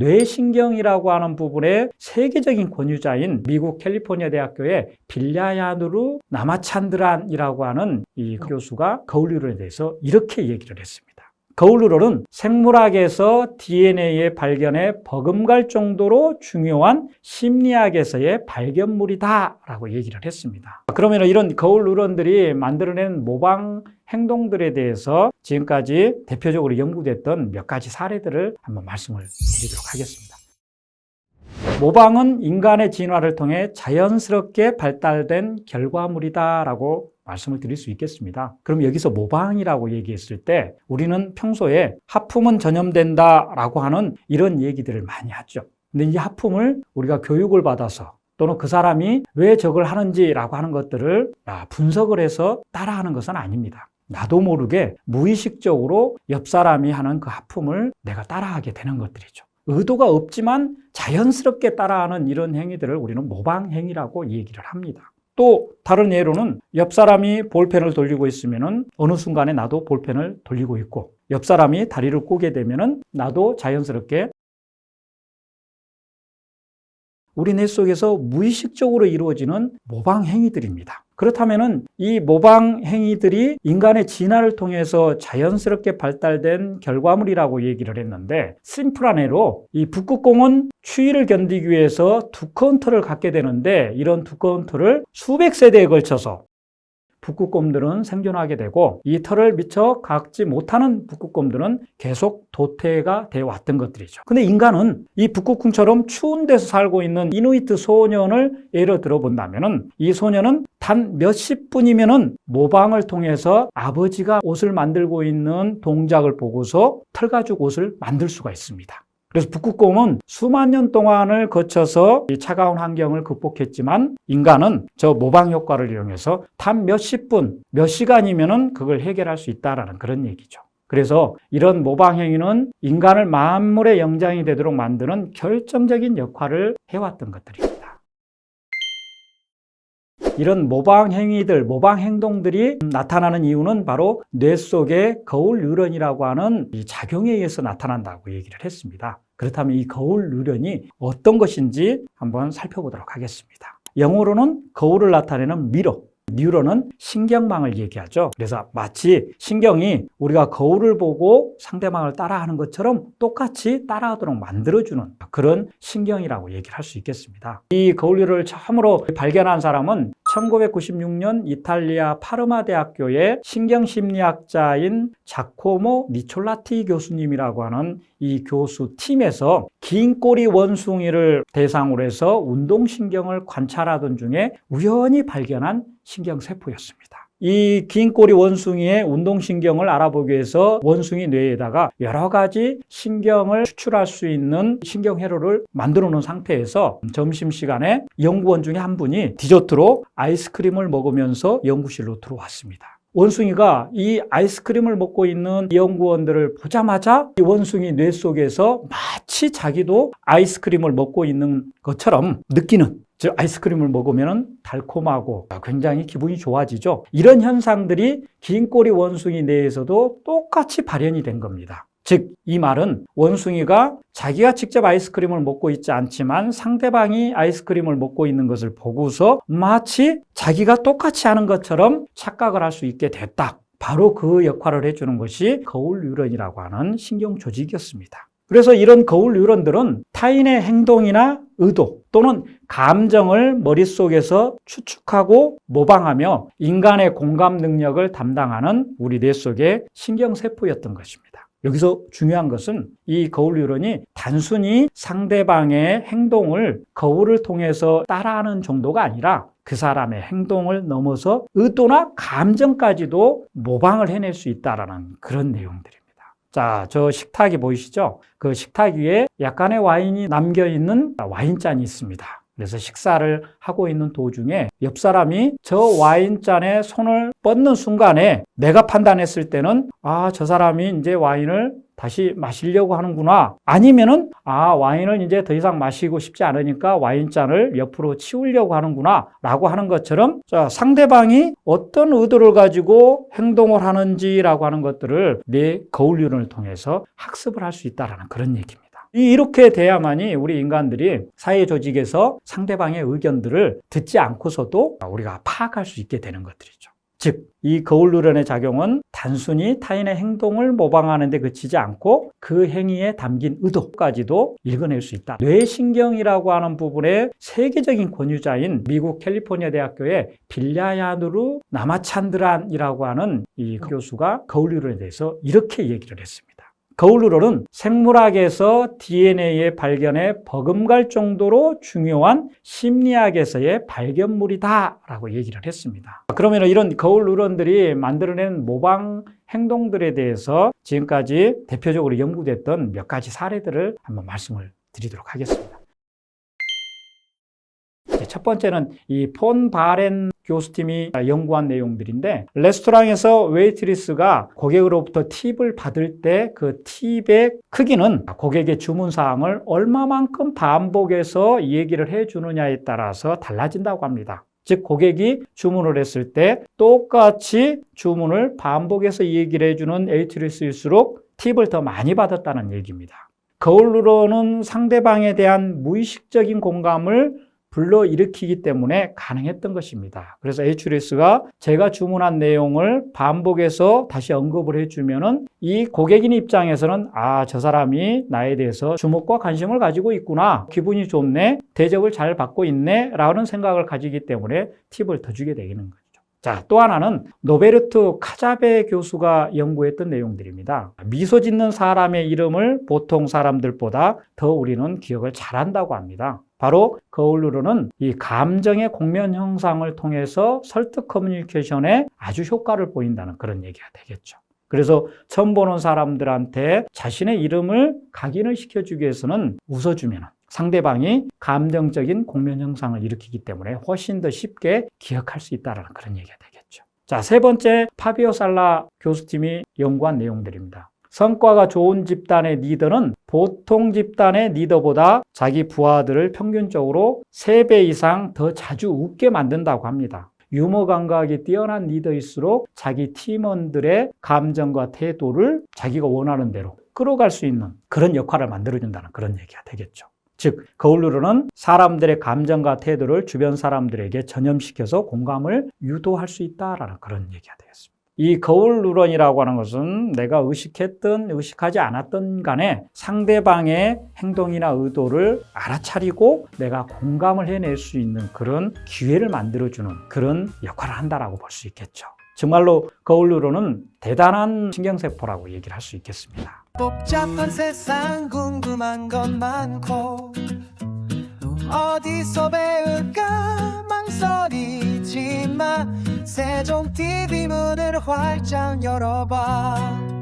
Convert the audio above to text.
뇌신경이라고 하는 부분의 세계적인 권위자인 미국 캘리포니아 대학교의 빌라야누르 나마찬드란이라고 하는 이 교수가 거울 이론에 대해서 이렇게 얘기를 했습니다. 거울 이론은 생물학에서 DNA의 발견에 버금갈 정도로 중요한 심리학에서의 발견물이다라고 얘기를 했습니다. 그러면 이런 거울 이론들이 만들어낸 모방 행동들에 대해서 지금까지 대표적으로 연구됐던 몇 가지 사례들을 한번 말씀을 드리도록 하겠습니다. 모방은 인간의 진화를 통해 자연스럽게 발달된 결과물이다라고 말씀을 드릴 수 있겠습니다. 그럼 여기서 모방이라고 얘기했을 때 우리는 평소에 하품은 전염된다라고 하는 이런 얘기들을 많이 하죠. 근데 이 하품을 우리가 교육을 받아서 또는 그 사람이 왜 저걸 하는지라고 하는 것들을 분석을 해서 따라하는 것은 아닙니다. 나도 모르게 무의식적으로 옆 사람이 하는 그 하품을 내가 따라하게 되는 것들이죠. 의도가 없지만 자연스럽게 따라하는 이런 행위들을 우리는 모방 행위라고 얘기를 합니다. 또 다른 예로는 옆 사람이 볼펜을 돌리고 있으면은 어느 순간에 나도 볼펜을 돌리고 있고, 옆 사람이 다리를 꼬게 되면은 나도 자연스럽게 우리 뇌 속에서 무의식적으로 이루어지는 모방 행위들입니다. 그렇다면은 이 모방 행위들이 인간의 진화를 통해서 자연스럽게 발달된 결과물이라고 얘기를 했는데, 심플한 예로 이 북극곰은 추위를 견디기 위해서 두꺼운 털을 갖게 되는데, 이런 두꺼운 털을 수백 세대에 걸쳐서 북극곰들은 생존하게 되고, 이 털을 미처 갖지 못하는 북극곰들은 계속 도태가 되어 왔던 것들이죠. 근데 인간은 이 북극곰처럼 추운 데서 살고 있는 이누이트 소년을 예로 들어본다면은, 이 소년은 단 몇십 분이면은 모방을 통해서 아버지가 옷을 만들고 있는 동작을 보고서 털 가죽 옷을 만들 수가 있습니다. 그래서 북극곰은 수만 년 동안을 거쳐서 이 차가운 환경을 극복했지만, 인간은 저 모방 효과를 이용해서 단 몇십 분, 몇 시간이면은 그걸 해결할 수 있다라는 그런 얘기죠. 그래서 이런 모방 행위는 인간을 만물의 영장이 되도록 만드는 결정적인 역할을 해왔던 것들입니다. 이런 모방 행위들, 모방 행동들이 나타나는 이유는 바로 뇌 속의 거울 뉴런이라고 하는 이 작용에 의해서 나타난다고 얘기를 했습니다. 그렇다면 이 거울 뉴런이 어떤 것인지 한번 살펴보도록 하겠습니다. 영어로는 거울을 나타내는 미러, 뉴런은 신경망을 얘기하죠. 그래서 마치 신경이 우리가 거울을 보고 상대방을 따라하는 것처럼 똑같이 따라하도록 만들어주는 그런 신경이라고 얘기를 할 수 있겠습니다. 이 거울 뉴런을 처음으로 발견한 사람은 1996년 이탈리아 파르마 대학교의 신경심리학자인 자코모 니촐라티 교수님이라고 하는 이 교수 팀에서 긴 꼬리 원숭이를 대상으로 해서 운동신경을 관찰하던 중에 우연히 발견한 신경세포였습니다. 이 긴 꼬리 원숭이의 운동신경을 알아보기 위해서 원숭이 뇌에다가 여러 가지 신경을 추출할 수 있는 신경회로를 만들어 놓은 상태에서 점심시간에 연구원 중에 한 분이 디저트로 아이스크림을 먹으면서 연구실로 들어왔습니다. 원숭이가 이 아이스크림을 먹고 있는 연구원들을 보자마자 이 원숭이 뇌 속에서 마치 자기도 아이스크림을 먹고 있는 것처럼 느끼는, 즉 아이스크림을 먹으면 달콤하고 굉장히 기분이 좋아지죠. 이런 현상들이 긴 꼬리 원숭이 뇌에서도 똑같이 발현이 된 겁니다. 즉 이 말은 원숭이가 자기가 직접 아이스크림을 먹고 있지 않지만 상대방이 아이스크림을 먹고 있는 것을 보고서 마치 자기가 똑같이 하는 것처럼 착각을 할 수 있게 됐다. 바로 그 역할을 해주는 것이 거울 뉴런이라고 하는 신경 조직이었습니다. 그래서 이런 거울 뉴런들은 타인의 행동이나 의도 또는 감정을 머릿속에서 추측하고 모방하며 인간의 공감 능력을 담당하는 우리 뇌 속의 신경세포였던 것입니다. 여기서 중요한 것은 이 거울 뉴런이 단순히 상대방의 행동을 거울을 통해서 따라하는 정도가 아니라 그 사람의 행동을 넘어서 의도나 감정까지도 모방을 해낼 수 있다는 그런 내용들입니다. 자, 저 식탁이 보이시죠? 그 식탁 위에 약간의 와인이 남겨있는 와인잔이 있습니다. 그래서 식사를 하고 있는 도중에 옆 사람이 저 와인잔에 손을 뻗는 순간에 내가 판단했을 때는 저 사람이 이제 와인을 다시 마시려고 하는구나. 아니면은 와인을 이제 더 이상 마시고 싶지 않으니까 와인잔을 옆으로 치우려고 하는구나 라고 하는 것처럼, 자, 상대방이 어떤 의도를 가지고 행동을 하는지라고 하는 것들을 내 거울 뉴런을 통해서 학습을 할 수 있다는 그런 얘기입니다. 이렇게 돼야만이 우리 인간들이 사회 조직에서 상대방의 의견들을 듣지 않고서도 우리가 파악할 수 있게 되는 것들이죠. 즉, 이 거울 누런의 작용은 단순히 타인의 행동을 모방하는 데 그치지 않고 그 행위에 담긴 의도까지도 읽어낼 수 있다. 뇌신경이라고 하는 부분의 세계적인 권위자인 미국 캘리포니아 대학교의 빌라야누르 나마찬드란이라고 하는 이 교수가 거울 누런에 대해서 이렇게 얘기를 했습니다. 거울 누런은 생물학에서 DNA의 발견에 버금갈 정도로 중요한 심리학에서의 발견물이다라고 얘기를 했습니다. 그러면 이런 거울 누런들이 만들어낸 모방 행동들에 대해서 지금까지 대표적으로 연구됐던 몇 가지 사례들을 한번 말씀을 드리도록 하겠습니다. 첫 번째는 이 폰 바렌 교수팀이 연구한 내용들인데, 레스토랑에서 웨이트리스가 고객으로부터 팁을 받을 때 그 팁의 크기는 고객의 주문 사항을 얼마만큼 반복해서 얘기를 해주느냐에 따라서 달라진다고 합니다. 즉, 고객이 주문을 했을 때 똑같이 주문을 반복해서 얘기를 해주는 웨이트리스일수록 팁을 더 많이 받았다는 얘기입니다. 거울 누런은 상대방에 대한 무의식적인 공감을 불러일으키기 때문에 가능했던 것입니다. 그래서 웨이트리스가 제가 주문한 내용을 반복해서 다시 언급을 해주면은 이 고객인 입장에서는 저 사람이 나에 대해서 주목과 관심을 가지고 있구나, 기분이 좋네, 대접을 잘 받고 있네 라는 생각을 가지기 때문에 팁을 더 주게 되는 거죠. 자, 또 하나는 노베르트 카자베 교수가 연구했던 내용들입니다. 미소 짓는 사람의 이름을 보통 사람들보다 더 우리는 기억을 잘한다고 합니다. 바로 거울 누런은 이 감정의 공면 형상을 통해서 설득 커뮤니케이션에 아주 효과를 보인다는 그런 얘기가 되겠죠. 그래서 처음 보는 사람들한테 자신의 이름을 각인을 시켜주기 위해서는 웃어주면 상대방이 감정적인 공면 형상을 일으키기 때문에 훨씬 더 쉽게 기억할 수 있다는 그런 얘기가 되겠죠. 자, 세 번째, 파비오 살라 교수팀이 연구한 내용들입니다. 성과가 좋은 집단의 리더는 보통 집단의 리더보다 자기 부하들을 평균적으로 3배 이상 더 자주 웃게 만든다고 합니다. 유머 감각이 뛰어난 리더일수록 자기 팀원들의 감정과 태도를 자기가 원하는 대로 끌어갈 수 있는 그런 역할을 만들어준다는 그런 얘기가 되겠죠. 즉, 거울 누런은 사람들의 감정과 태도를 주변 사람들에게 전염시켜서 공감을 유도할 수 있다는 그런 얘기가 되겠습니다. 이 거울 누런이라고 하는 것은 내가 의식했든 의식하지 않았든 간에 상대방의 행동이나 의도를 알아차리고 내가 공감을 해낼 수 있는 그런 기회를 만들어주는 그런 역할을 한다라고 볼 수 있겠죠. 정말로 거울 누런은 대단한 신경세포라고 얘기를 할 수 있겠습니다. 복잡한 세상 궁금한 건 많고 어디서 배울까 망설이지만 세종 TV 문을 활짝 열어봐.